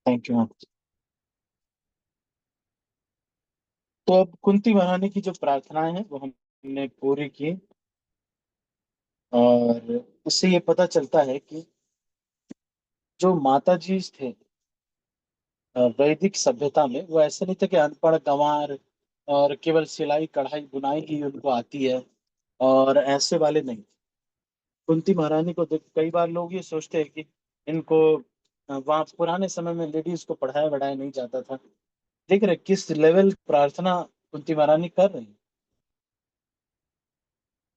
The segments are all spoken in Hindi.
Thank you. तो अब कुंती महारानी की जो प्रार्थनाएं हैं वो हमने पूरी की। और इससे ये पता चलता है कि जो माता जी थे वैदिक सभ्यता में, वो ऐसे नहीं थे कि अनपढ़ गंवार और केवल सिलाई कढ़ाई बुनाई ही उनको आती है, और ऐसे वाले नहीं। कुंती महारानी को देख कई बार लोग ये सोचते हैं कि इनको वहाँ पुराने समय में लेडीज को पढ़ाया वढ़ाया नहीं जाता था। देख रहे किस लेवल प्रार्थना कुंती महारानी कर रही है।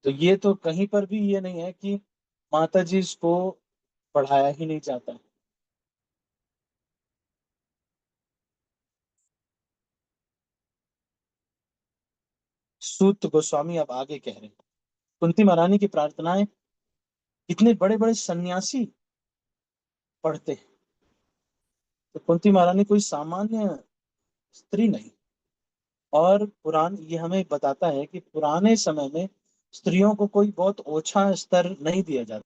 तो ये तो कहीं पर भी ये नहीं है कि माता जी इसको पढ़ाया ही नहीं जाता। सूत गोस्वामी अब आगे कह रहे हैं, कुंती महारानी की प्रार्थनाएं इतने बड़े बड़े सन्यासी पढ़ते हैं। तो कुंती महारानी कोई सामान्य स्त्री नहीं। और पुराण ये हमें बताता है कि पुराने समय में स्त्रियों को कोई बहुत ओछा स्तर नहीं दिया जाता।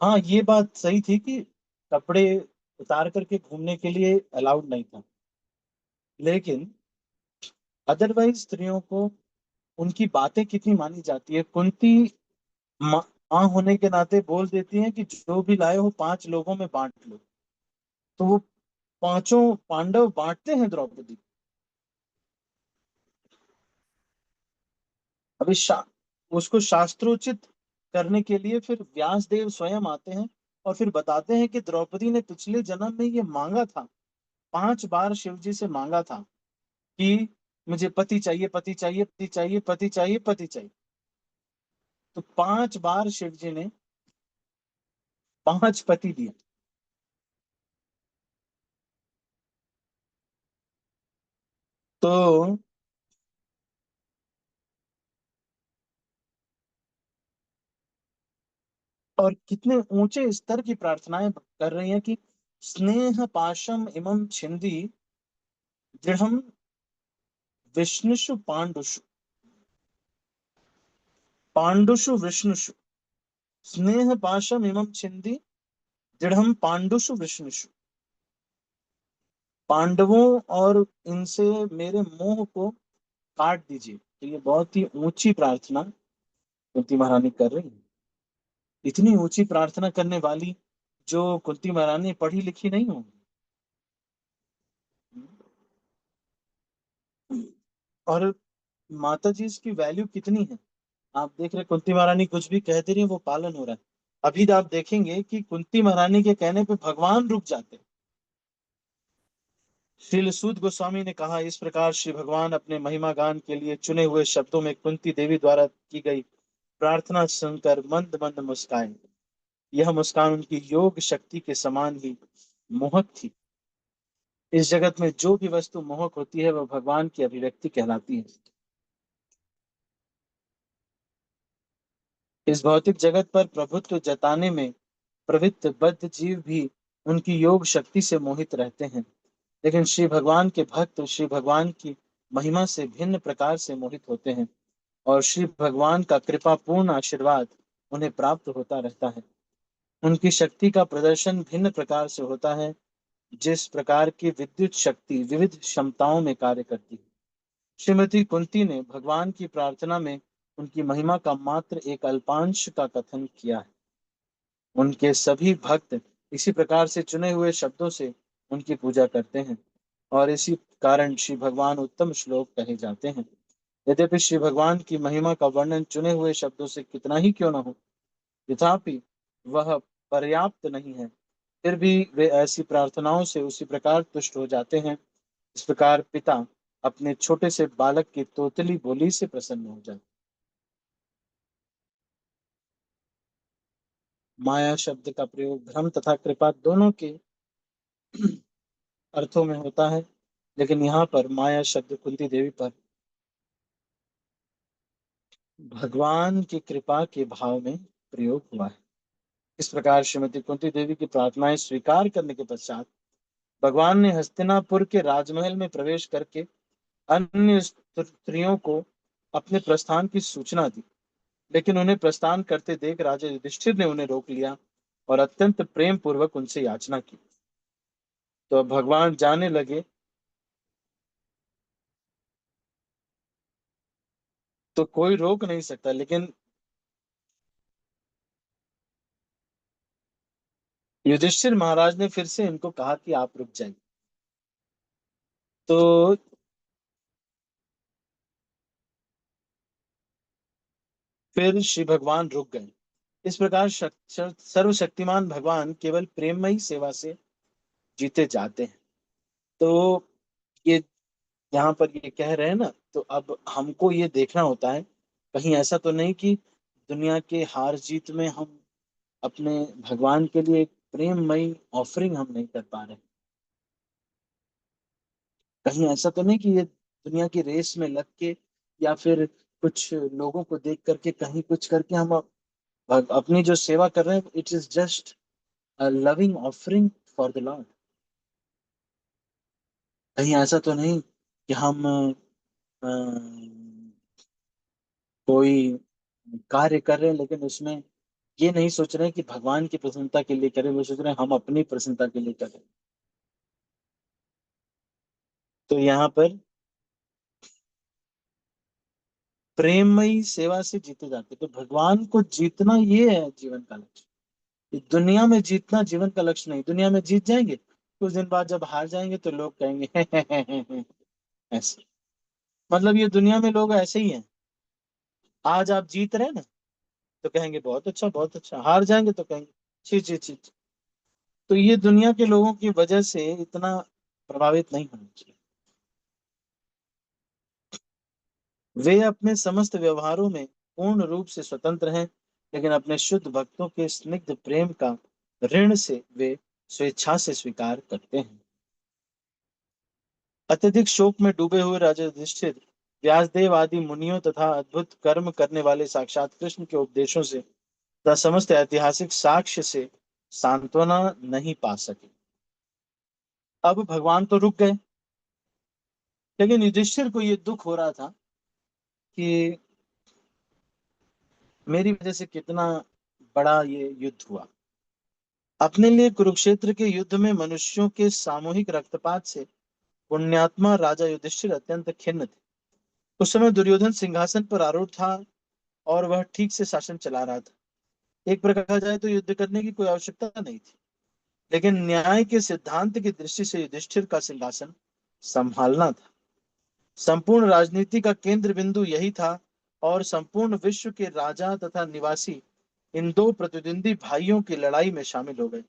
हाँ, ये बात सही थी कि कपड़े उतार करके घूमने के लिए अलाउड नहीं था, लेकिन अदरवाइज स्त्रियों को उनकी बातें कितनी मानी जाती है। कुंती माँ माँ होने के नाते बोल देती हैं कि जो भी लाए हो 5 लोगों में बांट लो। तो वो पांचों पांडव बांटते हैं द्रौपदी। अभी उसको शास्त्रोचित करने के लिए फिर व्यास देव स्वयं आते हैं और फिर बताते हैं कि द्रौपदी ने पिछले जन्म में ये मांगा था, 5 बार शिव जी से मांगा था कि मुझे पति चाहिए, पति चाहिए, पति चाहिए, पति चाहिए, पति चाहिए। तो 5 बार शिव जी ने 5 पति दिए। तो और कितने ऊंचे स्तर की प्रार्थनाएं कर रही हैं कि स्नेह पाशम इमं छिंदी दृढ़म विष्णुषु पांडुषु, पांडुषु विष्णुषु, स्नेह पाशम इमं छिंदी दृढ़म पांडुषु विष्णुषु। पांडवों और इनसे मेरे मोह को काट दीजिए। तो ये बहुत ही ऊंची प्रार्थना कुंती महारानी कर रही है। इतनी ऊंची प्रार्थना करने वाली जो कुंती महारानी पढ़ी लिखी नहीं होगी। और माता जी इसकी वैल्यू कितनी है। आप देख रहे कुंती महारानी कुछ भी कहती रही वो पालन हो रहा है। अभी तो आप देखेंगे कि कुंती महारानी के कहने पे भगवान रुक जाते हैं। श्री सूत गोस्वामी ने कहा, इस प्रकार श्री भगवान अपने महिमा गान के लिए चुने हुए शब्दों में कुंती देवी द्वारा की गई प्रार्थना सुनकर मंद मंद मुस्काए। यह मुस्कान उनकी योग शक्ति के समान ही मोहक थी। इस जगत में जो भी वस्तु मोहक होती है वह भगवान की अभिव्यक्ति कहलाती है। इस भौतिक जगत पर प्रभुत्व जताने में प्रवृत्त बद्ध जीव भी उनकी योग शक्ति से मोहित रहते हैं, लेकिन श्री भगवान के भक्त श्री भगवान की महिमा से भिन्न प्रकार से मोहित होते हैं, और श्री भगवान का कृपा पूर्ण आशीर्वाद उन्हें प्राप्त होता रहता है। उनकी शक्ति का प्रदर्शन भिन्न प्रकार से होता है, जिस प्रकार की विद्युत शक्ति विविध क्षमताओं में कार्य करती है। श्रीमती कुंती ने भगवान की प्रार्थना में उनकी महिमा का मात्र एक अल्पांश का कथन किया है। उनके सभी भक्त इसी प्रकार से चुने हुए शब्दों से उनकी पूजा करते हैं, और इसी कारण श्री भगवान उत्तम श्लोक कहे जाते हैं। यद्यपि श्री भगवान की महिमा का वर्णन चुने हुए शब्दों से कितना ही क्यों न हो, तथापि वह पर्याप्त नहीं है। फिर भी वे ऐसी प्रार्थनाओं से उसी प्रकार तुष्ट हो जाते हैं इस प्रकार पिता अपने छोटे से बालक की तोतली बोली से प्रसन्न हो जाए। माया शब्द का प्रयोग भ्रम तथा कृपा दोनों के अर्थों में होता है, लेकिन यहाँ पर माया शब्द कुंती देवी पर भगवान की कृपा के भाव में प्रयोग हुआ है। इस प्रकार श्रीमती कुंती देवी की प्रार्थनाएं स्वीकार करने के पश्चात भगवान ने हस्तिनापुर के राजमहल में प्रवेश करके अन्य स्त्रियों को अपने प्रस्थान की सूचना दी, लेकिन उन्हें प्रस्थान करते देख राजा युधिष्ठिर ने उन्हें रोक लिया और अत्यंत प्रेम पूर्वक उनसे याचना की। तो अब भगवान जाने लगे, तो कोई रोक नहीं सकता। लेकिन युधिष्ठिर महाराज ने फिर से इनको कहा कि आप रुक जाइए। तो फिर श्री भगवान रुक गए। इस प्रकार सर्वशक्तिमान भगवान केवल प्रेममयी सेवा से जीते जाते हैं। तो ये यहाँ पर ये कह रहे हैं ना, तो अब हमको ये देखना होता है, कहीं ऐसा तो नहीं कि दुनिया के हार जीत में हम अपने भगवान के लिए एक प्रेममयी ऑफरिंग हम नहीं कर पा रहे। कहीं ऐसा तो नहीं कि ये दुनिया की रेस में लग के, या फिर कुछ लोगों को देख करके कहीं कुछ करके हम अपनी जो सेवा कर रहे हैं, it is just a loving offering for the Lord. कहीं ऐसा तो नहीं कि हम अ, कोई कार्य कर रहे हैं लेकिन उसमें ये नहीं सोच रहे हैं कि भगवान की प्रसन्नता के लिए करें, वो सोच रहे हैं हम अपनी प्रसन्नता के लिए करें। तो यहाँ पर प्रेममयी सेवा से जीते जाते, तो भगवान को जीतना ये है जीवन का लक्ष्य। ये दुनिया में जीतना जीवन का लक्ष्य नहीं। दुनिया में जीत जाएंगे, कुछ दिन बाद जब हार जाएंगे तो लोग कहेंगे ऐसे। मतलब ये दुनिया में लोग ऐसे ही हैं। आज आप जीत रहे हैं ना, तो कहेंगे बहुत अच्छा बहुत अच्छा, हार जाएंगे तो कहेंगे छी छी छी छी। तो ये दुनिया के लोगों की वजह से इतना प्रभावित नहीं होना चाहिए। वे अपने समस्त व्यवहारों में पूर्ण रूप से स्वतंत्र हैं, लेकिन अपने शुद्ध भक्तों के स्निग्ध प्रेम का ऋण से वे स्वेच्छा से स्वीकार करते हैं। अत्यधिक शोक में डूबे हुए राजा युधिष्ठिर व्यासदेव आदि मुनियों तथा अद्भुत कर्म करने वाले साक्षात कृष्ण के उपदेशों से तथा समस्त ऐतिहासिक साक्ष्य से सांत्वना नहीं पा सके। अब भगवान तो रुक गए, लेकिन युधिष्ठिर को ये दुख हो रहा था कि मेरी वजह से कितना बड़ा ये युद्ध हुआ। अपने लिए कुरुक्षेत्र के युद्ध में मनुष्यों के सामूहिक रक्तपात से पुण्यात्मा राजा युधिष्ठिर अत्यंत खिन्न थे। उस समय दुर्योधन सिंहासन पर आरूढ़ था और वह ठीक से शासन चला रहा था। एक प्रकार कहा जाए तो युद्ध करने की कोई आवश्यकता नहीं थी, लेकिन न्याय के सिद्धांत की दृष्टि से युधिष्ठिर का सिंहासन संभालना था। संपूर्ण राजनीति का केंद्र बिंदु यही था, और संपूर्ण विश्व के राजा तथा निवासी इन दो प्रतिद्वंदी भाइयों की लड़ाई में शामिल हो गए।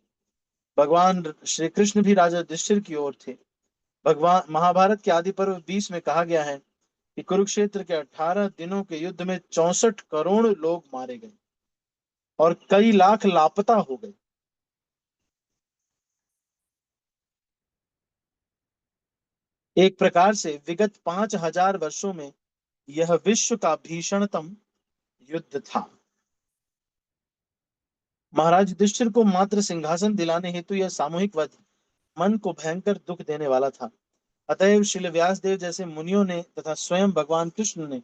भगवान श्री कृष्ण भी राजा युधिष्ठिर की ओर थे। भगवान महाभारत के आदि पर्व 20 में कहा गया है कि कुरुक्षेत्र के 18 दिनों के युद्ध में 64 करोड़ लोग मारे गए और कई लाख लापता हो गए। एक प्रकार से विगत 5000 वर्षों में यह विश्व का भीषणतम युद्ध था। महाराज युधिष्ठिर को मात्र सिंहासन दिलाने हेतु यह सामूहिक वध मन को भयंकर दुख देने वाला था। अतएव श्रील व्यास देव जैसे मुनियों ने तथा स्वयं भगवान कृष्ण ने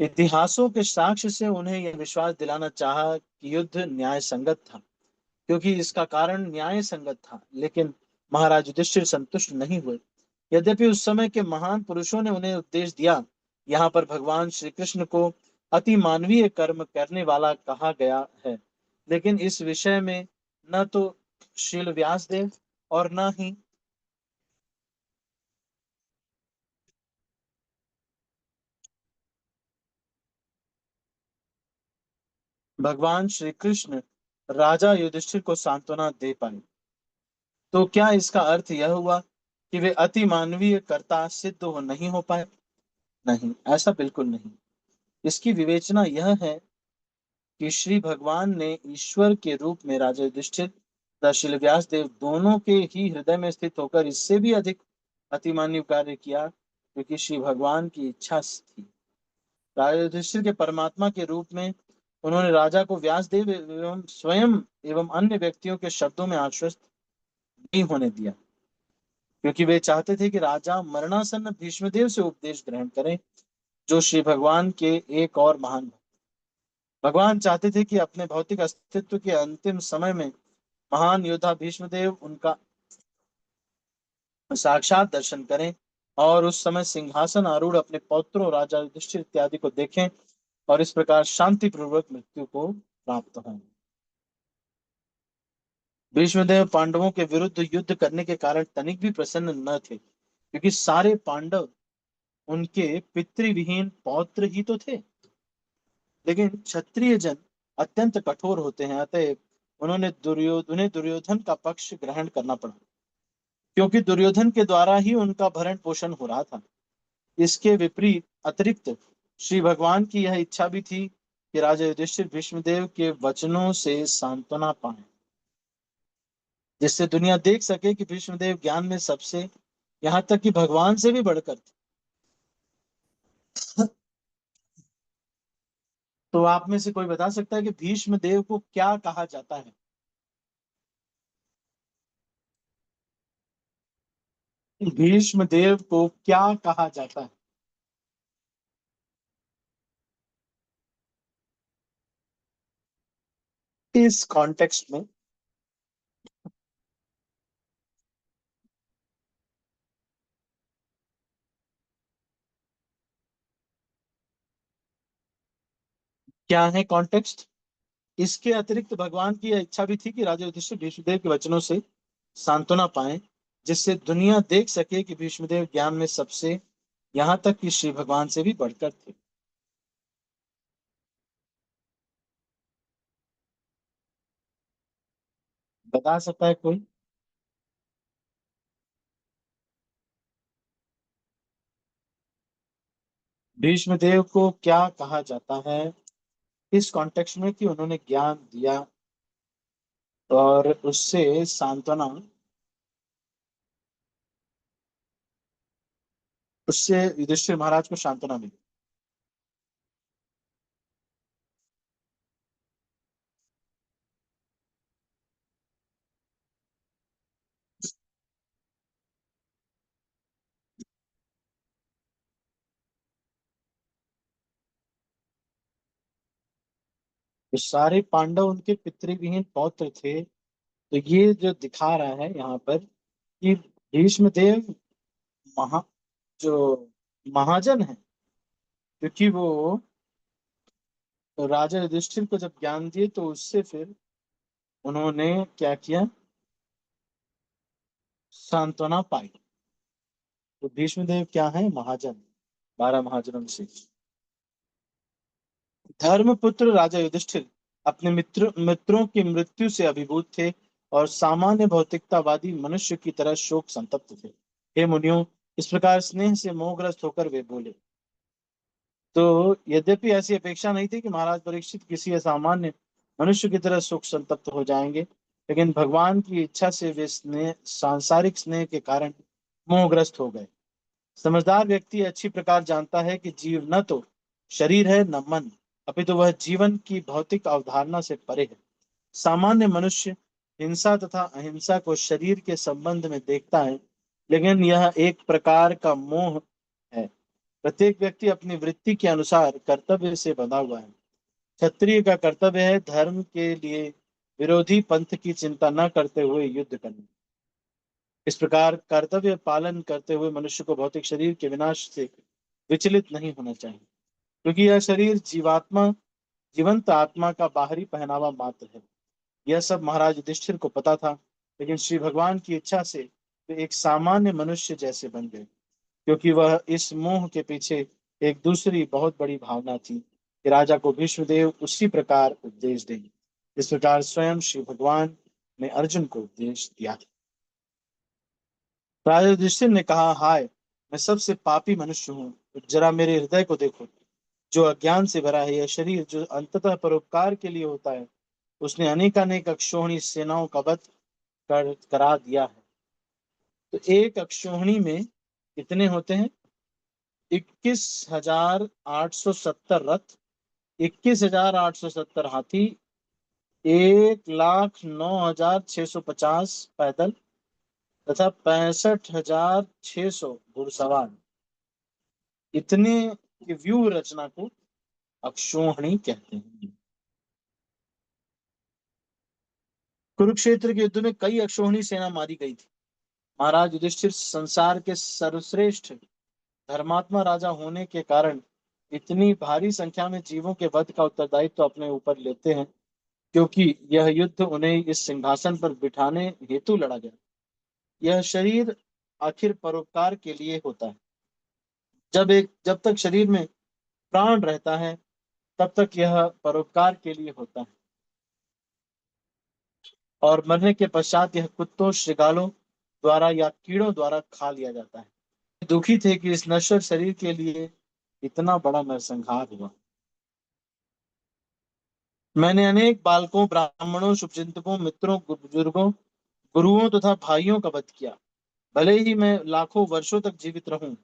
इतिहासों के साक्ष्य से उन्हें यह विश्वास दिलाना चाहा कि युद्ध न्याय संगत था, क्योंकि इसका कारण न्याय संगत था। लेकिन महाराज युधिष्ठिर संतुष्ट नहीं हुए। यद्यपि उस समय के महान पुरुषों ने उन्हें उपदेश दिया, यहाँ पर भगवान श्री कृष्ण को अति मानवीय कर्म करने वाला कहा गया है, लेकिन इस विषय में न तो श्रील व्यासदेव और न ही भगवान श्री कृष्ण राजा युधिष्ठिर को सांत्वना दे पाए। तो क्या इसका अर्थ यह हुआ कि वे अति मानवीय कर्ता सिद्ध हो नहीं हो पाए? नहीं, ऐसा बिल्कुल नहीं। इसकी विवेचना यह है कि श्री भगवान ने ईश्वर के रूप में राजा युधिष्ठिर तथा श्री व्यास देव दोनों के ही हृदय में स्थित होकर इससे भी अधिक अतिमान्य कार्य किया, क्योंकि श्री भगवान की इच्छा थी। राजा युधिष्ठिर के परमात्मा के रूप में उन्होंने राजा को व्यास देव एवं स्वयं एवं अन्य व्यक्तियों के शब्दों में आश्वस्त नहीं होने दिया, क्योंकि वे चाहते थे कि राजा मरणासन्न भीष्मदेव से उपदेश ग्रहण करें, जो श्री भगवान के एक और महान भक्त। भगवान चाहते थे कि अपने भौतिक अस्तित्व के अंतिम समय में महान योद्धा भीष्मदेव उनका साक्षात दर्शन करें और उस समय सिंहासन आरूढ़ अपने पौत्रों राजा युधिष्ठिर इत्यादि को देखें और इस प्रकार शांति पूर्वक मृत्यु को प्राप्त हों। भीष्मदेव पांडवों के विरुद्ध युद्ध करने के कारण तनिक भी प्रसन्न न थे, क्योंकि सारे पांडव उनके पितृविहीन पौत्र ही तो थे। लेकिन क्षत्रिय जन अत्यंत कठोर होते हैं, अतएव उन्हें दुर्योधन का पक्ष ग्रहण करना पड़ा, क्योंकि दुर्योधन के द्वारा ही उनका भरण पोषण हो रहा था। इसके विपरीत अतिरिक्त श्री भगवान की यह इच्छा भी थी कि राजा युधिष्ठिर भीष्मदेव के वचनों से सांत्वना पाए, जिससे दुनिया देख सके कि भीष्मदेव ज्ञान में सबसे, यहाँ तक कि भगवान से भी बढ़कर थे। तो आप में से कोई बता सकता है कि भीष्म देव को क्या कहा जाता है? भीष्म देव को क्या कहा जाता है? इस कॉन्टेक्स्ट में क्या है कॉन्टेक्स्ट? इसके अतिरिक्त भगवान की यह इच्छा भी थी कि राजा युधिष्ठिर भीष्मदेव के वचनों से सांत्वना पाए, जिससे दुनिया देख सके कि भीष्मदेव ज्ञान में सबसे, यहाँ तक कि श्री भगवान से भी बढ़कर थे। बता सकता है कोई? भीष्मदेव को क्या कहा जाता है इस कॉन्टेक्स्ट में कि उन्होंने ज्ञान दिया और उससे सांत्वना, उससे युधिष्ठिर महाराज को सांत्वना मिली। तो सारे पांडव उनके पितृविहीन पौत्र थे। तो ये जो दिखा रहा है यहाँ पर कि भीष्मदेव महा जो महाजन है, क्योंकि वो राजा युधिष्ठिर को जब ज्ञान दिए तो उससे फिर उन्होंने क्या किया, सांत्वना पाई। तो भीष्मदेव क्या है? महाजन, 12 महाजनों में से। धर्मपुत्र राजा युधिष्ठिर अपने मित्रों की मृत्यु से अभिभूत थे और सामान्य भौतिकतावादी मनुष्य की तरह शोक संतप्त थे। हे मुनियों, इस प्रकार स्नेह से मोहग्रस्त होकर वे बोले। तो यद्यपि ऐसी अपेक्षा नहीं थी कि महाराज परीक्षित किसी असामान्य मनुष्य की तरह शोक संतप्त हो जाएंगे, लेकिन भगवान की इच्छा से वे स्नेह, सांसारिक स्नेह के कारण मोहग्रस्त हो गए। समझदार व्यक्ति अच्छी प्रकार जानता है कि जीव न तो शरीर है न मन, अपितु वह जीवन की भौतिक अवधारणा से परे है। सामान्य मनुष्य हिंसा तथा अहिंसा को शरीर के संबंध में देखता है, लेकिन यह एक प्रकार का मोह है। प्रत्येक व्यक्ति अपनी वृत्ति के अनुसार कर्तव्य से बंधा हुआ है। क्षत्रिय का कर्तव्य है धर्म के लिए विरोधी पंथ की चिंता न करते हुए युद्ध करना। इस प्रकार कर्तव्य पालन करते हुए मनुष्य को भौतिक शरीर के विनाश से विचलित नहीं होना चाहिए, क्योंकि यह शरीर जीवंत आत्मा का बाहरी पहनावा मात्र है। यह सब महाराज युधिष्ठिर को पता था, लेकिन श्री भगवान की इच्छा से वे एक सामान्य मनुष्य जैसे बन गए, क्योंकि वह इस मोह के पीछे एक दूसरी बहुत बड़ी भावना थी कि राजा को भीष्मदेव उसी प्रकार उपदेश देंगे। इस प्रकार स्वयं श्री भगवान ने अर्जुन को उपदेश दिया था। राजा युधिष्ठिर ने कहा, हाय, मैं सबसे पापी मनुष्य हूँ। तो जरा मेरे हृदय को देखो, जो अज्ञान से भरा है। यह शरीर जो अंततः परोपकार के लिए होता है, उसने अनेकानेक अक्षौहिणी सेनाओं का वध करा दिया है। तो एक अक्षौहिणी में कितने होते हैं? 21,870 रथ, 21,870 हाथी, 1,09,650 पैदल तथा 65,600 घुड़सवार। इतने की व्यूह रचना को अक्षौहिणी कहते हैं। कुरुक्षेत्र के युद्ध में कई अक्षौहिणी सेना मारी गई थी। महाराज युधिष्ठिर संसार के सर्वश्रेष्ठ धर्मात्मा राजा होने के कारण इतनी भारी संख्या में जीवों के वध का उत्तरदायित्व अपने ऊपर लेते हैं, क्योंकि यह युद्ध उन्हें इस सिंहासन पर बिठाने हेतु लड़ा गया। यह शरीर आखिर परोपकार के लिए होता है। जब तक शरीर में प्राण रहता है, तब तक यह परोपकार के लिए होता है, और मरने के पश्चात यह कुत्तों, श्रृगालों द्वारा या कीड़ों द्वारा खा लिया जाता है। दुखी थे कि इस नश्वर शरीर के लिए इतना बड़ा नरसंहार हुआ। मैंने अनेक बालकों, ब्राह्मणों, शुभचिंतकों, मित्रों, बुजुर्गों, गुरुओं तथा भाइयों का वध किया, भले ही मैं लाखों वर्षों तक जीवित रहूं।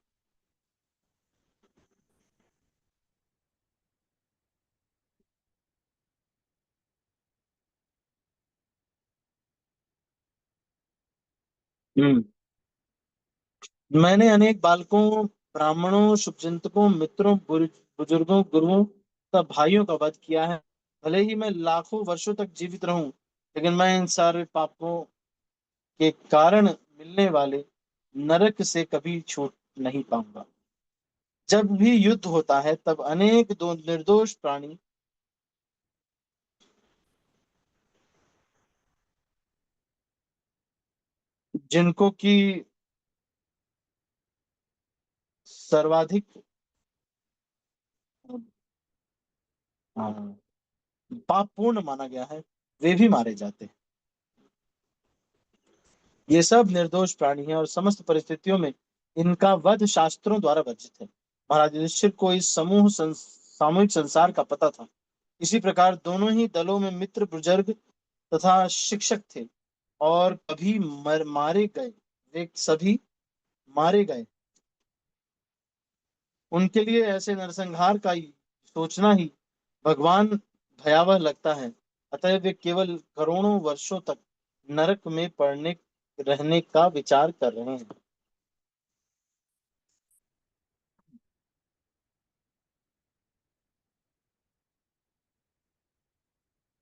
हम्म। मैंने अनेक बालकों, ब्राह्मणों, शुभचिंतकों, मित्रों, बुजुर्गों, गुरुओं तथा भाइयों का वध किया है, भले ही मैं लाखों वर्षों तक जीवित रहूं, लेकिन मैं इन सारे पापों के कारण मिलने वाले नरक से कभी छूट नहीं पाऊंगा। जब भी युद्ध होता है, तब अनेक दो निर्दोष प्राणी, जिनको कि सर्वाधिक पाप पूर्ण माना गया है, वे भी मारे जाते हैं। ये सब निर्दोष प्राणी हैं और समस्त परिस्थितियों में इनका वध शास्त्रों द्वारा वर्जित है। महाराज युधिष्ठिर को इस सामूहिक संसार का पता था। इसी प्रकार दोनों ही दलों में मित्र, बुजुर्ग तथा शिक्षक थे, और कभी मारे गए, वे सभी मारे गए। उनके लिए ऐसे नरसंहार का सोचना ही भगवान भयावह लगता है। अतः वे केवल करोड़ों वर्षों तक नरक में पड़ने रहने का विचार कर रहे हैं।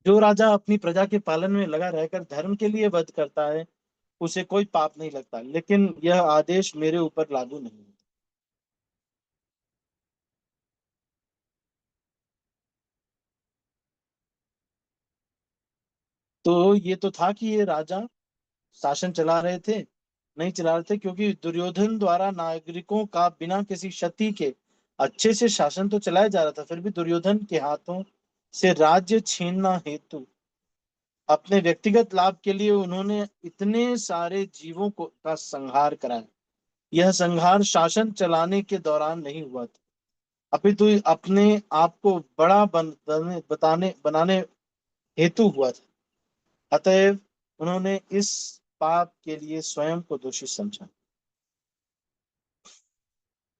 जो राजा अपनी प्रजा के पालन में लगा रहकर धर्म के लिए वध करता है, उसे कोई पाप नहीं लगता, लेकिन यह आदेश मेरे ऊपर लागू नहीं है। तो ये तो था कि ये राजा शासन चला रहे थे, नहीं चला रहे थे, क्योंकि दुर्योधन द्वारा नागरिकों का बिना किसी क्षति के अच्छे से शासन तो चलाया जा रहा था, फिर भी दुर्योधन के हाथों से राज्य छीनना हेतु अपने व्यक्तिगत लाभ के लिए उन्होंने इतने सारे जीवों को का संहार कराया। यह संहार शासन चलाने के दौरान नहीं हुआ था, अपितु अपने आप को बड़ा बताने बनाने हेतु हुआ था। अतएव उन्होंने इस पाप के लिए स्वयं को दोषी समझा।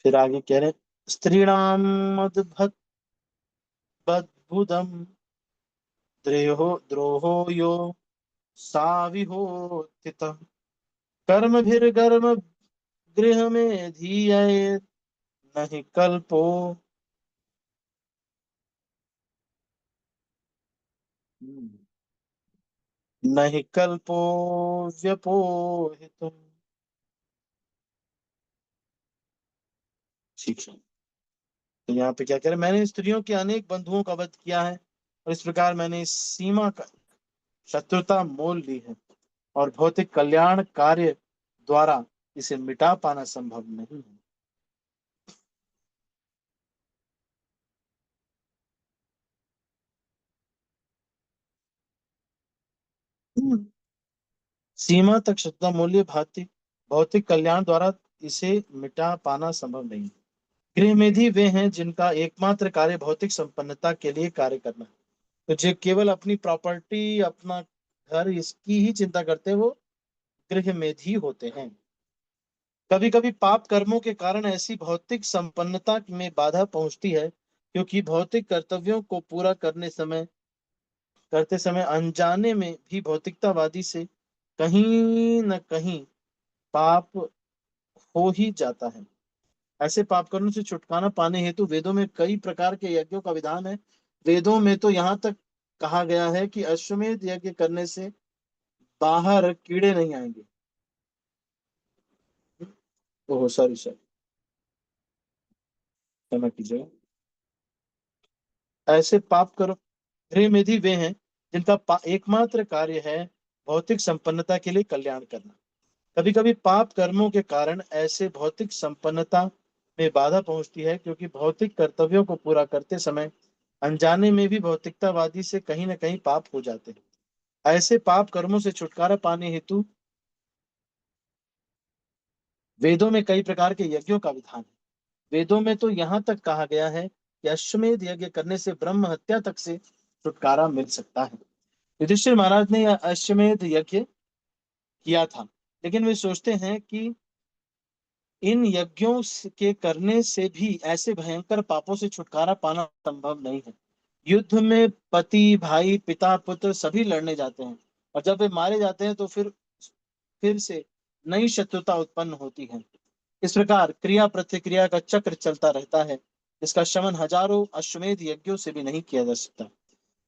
फिर आगे कह रहे, स्त्रीणाम मदभद्बुदम द्रोहो यो साविहोतित कर्मभिर्गर्म गृह में धीये नहीं कल्पो। नहीं कल्पो व्यपोहितुम। ठीक है। तो यहाँ पे क्या कह रहे हैं, मैंने स्त्रियों के अनेक बंधुओं का वध किया है, और इस प्रकार मैंने इस सीमा का शत्रुता मोल ली है, और भौतिक कल्याण कार्य द्वारा इसे मिटा पाना संभव नहीं है। हम्म। सीमा तक शत्रुता मूल्य भांति भौतिक कल्याण द्वारा इसे मिटा पाना संभव नहीं। गृह मेधी वे हैं जिनका एकमात्र कार्य भौतिक संपन्नता के लिए कार्य करना है। तो जो केवल अपनी प्रॉपर्टी, अपना घर, इसकी ही चिंता करते हैं, वो गृह मेधी होते हैं। कभी कभी पाप कर्मों के कारण ऐसी भौतिक संपन्नता में बाधा पहुंचती है, क्योंकि भौतिक कर्तव्यों को पूरा करते समय अनजाने में भी भौतिकतावादी से कहीं न कहीं पाप हो ही जाता है। ऐसे पाप कर्मों से छुटकारा पाने हेतु वेदों में कई प्रकार के यज्ञों का विधान है। वेदों में तो यहाँ तक कहा गया है कि अश्वमेध यज्ञ करने से बाहर कीड़े नहीं आएंगे। ओह सॉरी सॉरी, क्षमा कीजिएगा। ऐसे पाप कर्म गृहमेधी वे हैं जिनका एकमात्र कार्य है भौतिक संपन्नता के लिए कल्याण करना। कभी कभी पाप कर्मों के कारण ऐसे भौतिक संपन्नता में बाधा पहुंचती है, क्योंकि भौतिक कर्तव्यों को पूरा करते समय अनजाने में भी भौतिकतावादी से कहीं न कहीं पाप हो जाते हैं। ऐसे पाप कर्मों से छुटकारा पाने हेतु वेदों में कई प्रकार के यज्ञों का विधान है। वेदों में तो यहाँ तक कहा गया है कि अश्वमेध यज्ञ करने से ब्रह्म हत्या तक से छुटकारा मिल सकता है। युधिष्ठिर महाराज ने यह अश्वमेध यज्ञ किया था, लेकिन वे सोचते हैं कि इन यज्ञों के करने से भी ऐसे भयंकर पापों से छुटकारा पाना संभव नहीं है। युद्ध में पति, भाई, पिता, पुत्र सभी लड़ने जाते हैं, और जब वे मारे जाते हैं तो फिर से नई शत्रुता उत्पन्न होती है। इस प्रकार क्रिया प्रतिक्रिया का चक्र चलता रहता है, इसका शमन हजारों अश्वमेध यज्ञों से भी नहीं किया जा सकता।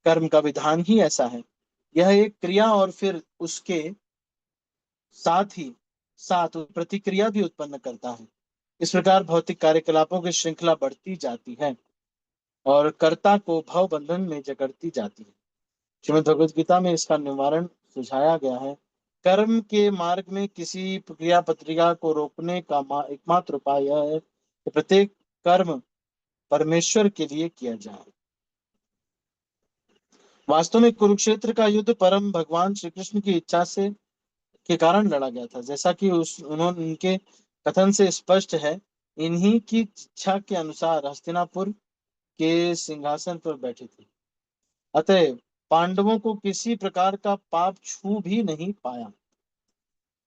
कर्म का विधान ही ऐसा है। यह एक क्रिया और फिर उसके साथ ही साथ प्रतिक्रिया भी उत्पन्न करता है। इस प्रकार भौतिक कार्यकलापों की श्रृंखला बढ़ती जाती है और कर्ता को भव बंधन में जकड़ती जाती है। श्रीमद् भगवद गीता में इसका निवारण सुझाया गया है। कर्म के मार्ग में किसी क्रिया पत्रिका को रोकने का एकमात्र उपाय यह है कि प्रत्येक कर्म परमेश्वर के लिए किया जाए। वास्तव में कुरुक्षेत्र का युद्ध परम भगवान श्री कृष्ण की इच्छा से के कारण लड़ा गया था, जैसा कि उस उन्होंने उनके कथन से स्पष्ट है। इन्हीं की इच्छा के अनुसार हस्तिनापुर के सिंहासन पर बैठे थे। अतः पांडवों को किसी प्रकार का पाप छू भी नहीं पाया,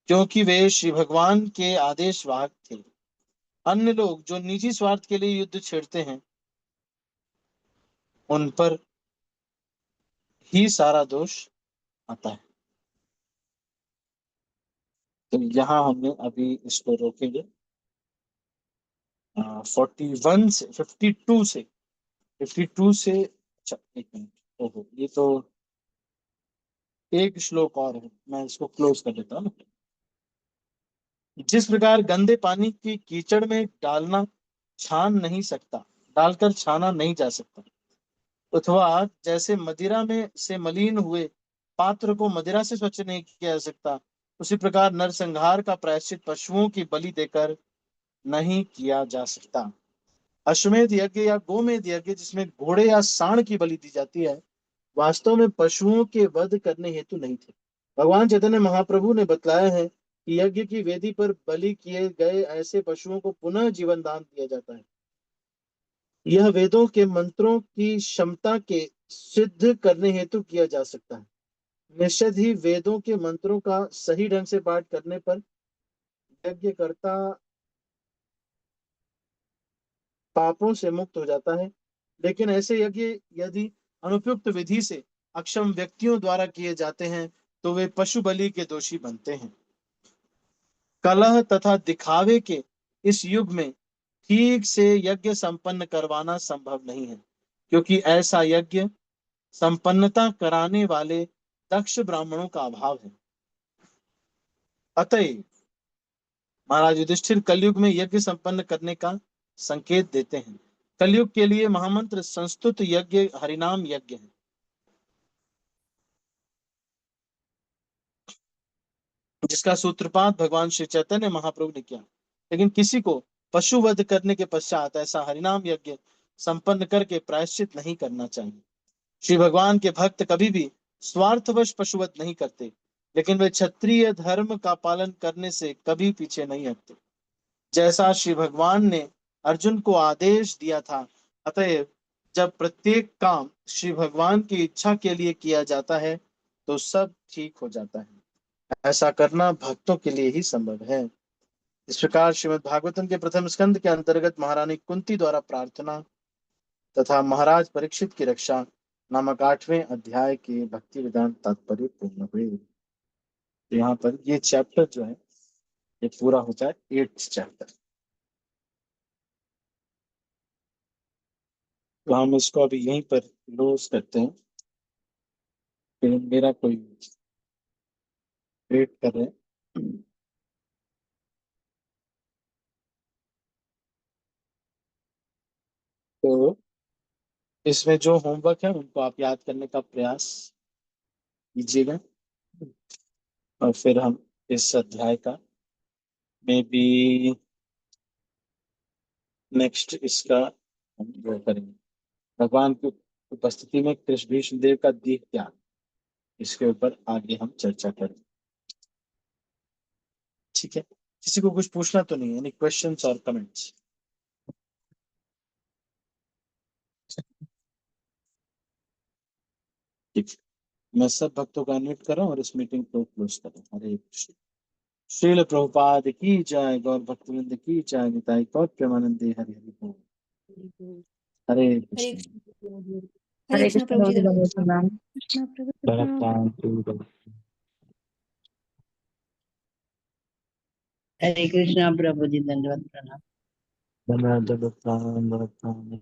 क्योंकि वे श्री भगवान के आदेश वाहक थे। अन्य लोग जो निजी स्वार्थ के लिए युद्ध छेड़ते हैं, उन पर ही सारा दोष आता है। तो यहाँ हमने अभी इसको रोकेंगे। 41 से 52 से 52 से, अच्छा एक मिनट, ओहो ये तो एक श्लोक और है, मैं इसको क्लोज कर देता हूँ। जिस प्रकार गंदे पानी की कीचड़ में डालकर छाना नहीं जा सकता, अथवा जैसे मदिरा में से मलिन हुए पात्र को मदिरा से स्वच्छ नहीं किया जा सकता, उसी प्रकार नरसंहार का प्रायश्चित पशुओं की बलि देकर नहीं किया जा सकता। अश्वमेध यज्ञ या गोमेध यज्ञ, जिसमें घोड़े या सांड की बलि दी जाती है, वास्तव में पशुओं के वध करने हेतु नहीं थे। भगवान चैतन्य महाप्रभु ने बतलाया है कि यज्ञ की वेदी पर बलि किए गए ऐसे पशुओं को पुनः जीवन दान दिया जाता है। यह वेदों के मंत्रों की क्षमता के सिद्ध करने हेतु किया जा सकता है। निश्चित ही वेदों के मंत्रों का सही ढंग से पाठ करने पर यज्ञकर्ता पापों से मुक्त हो जाता है, लेकिन ऐसे यज्ञ यदि अनुपयुक्त विधि से अक्षम व्यक्तियों द्वारा किए जाते हैं तो वे पशु बलि के दोषी बनते हैं। कलह तथा दिखावे के इस युग में ठीक से यज्ञ संपन्न करवाना संभव नहीं है, क्योंकि ऐसा यज्ञ संपन्नता कराने वाले दक्ष ब्राह्मणों का अभाव है। अतएव महाराज युधिष्ठिर कलयुग में यज्ञ संपन्न करने का संकेत देते हैं। कलयुग के लिए महामंत्र संस्तुत यज्ञ हरिनाम यज्ञ है, जिसका सूत्रपात भगवान श्री चैतन्य महाप्रभु ने किया। लेकिन किसी को पशु वध करने के पश्चात ऐसा हरिनाम यज्ञ संपन्न करके प्रायश्चित नहीं करना चाहिए। श्री भगवान के भक्त कभी भी स्वार्थवश पशुवध नहीं करते, लेकिन वे क्षत्रिय धर्म का पालन करने से कभी पीछे नहीं हटते, जैसा श्री भगवान ने अर्जुन को आदेश दिया था। अतएव जब प्रत्येक काम श्री भगवान की इच्छा के लिए किया जाता है तो सब ठीक हो जाता है। ऐसा करना भक्तों के लिए ही संभव है। इस प्रकार श्रीमद् भागवतम के प्रथम स्कंद के अंतर्गत महारानी कुंती द्वारा प्रार्थना तथा महाराज परीक्षित की रक्षा नामक 8वें अध्याय के भक्ति वेदांत तात्पर्य पूर्ण हुए। तो यहाँ पर ये चैप्टर जो है ये पूरा हो जाए, 8th चैप्टर। तो हम इसको अभी यहीं पर क्लोज करते हैं। फिर मेरा कोई वेट कर रहे हैं। तो इसमें जो होमवर्क है उनको आप याद करने का प्रयास कीजिएगा, और फिर हम इस अध्याय का में भी नेक्स्ट इसका हम वो करेंगे, भगवान की उपस्थिति में कृष्ण भीष्म देव का दीह त्याग, इसके ऊपर आगे हम चर्चा करेंगे। ठीक है, किसी को कुछ पूछना तो नहीं है? एनी क्वेश्चंस और कमेंट्स? ठीक है, मैं सब भक्तों को अनम्यूट कर रहा हूँ और इस मीटिंग को क्लोज कर रहा हूँ। हरे कृष्ण। श्रील प्रभुपाद की जय, गौर भक्तवृंद की जय, निताई गौर प्रेमानंदे, हरि हरि बोल। हरे हरे कृष्ण। हरे हरे कृष्ण कृष्ण प्रभु जी, प्रभु जी, धन्यवाद। दंडवत प्रणाम। कृष्ण प्रभु भरत प्रणाम। राम प्रिय। हरे कृष्ण प्रभु जी, दंडवत प्रणाम। धन्यवाद भरत राम, भरत राम।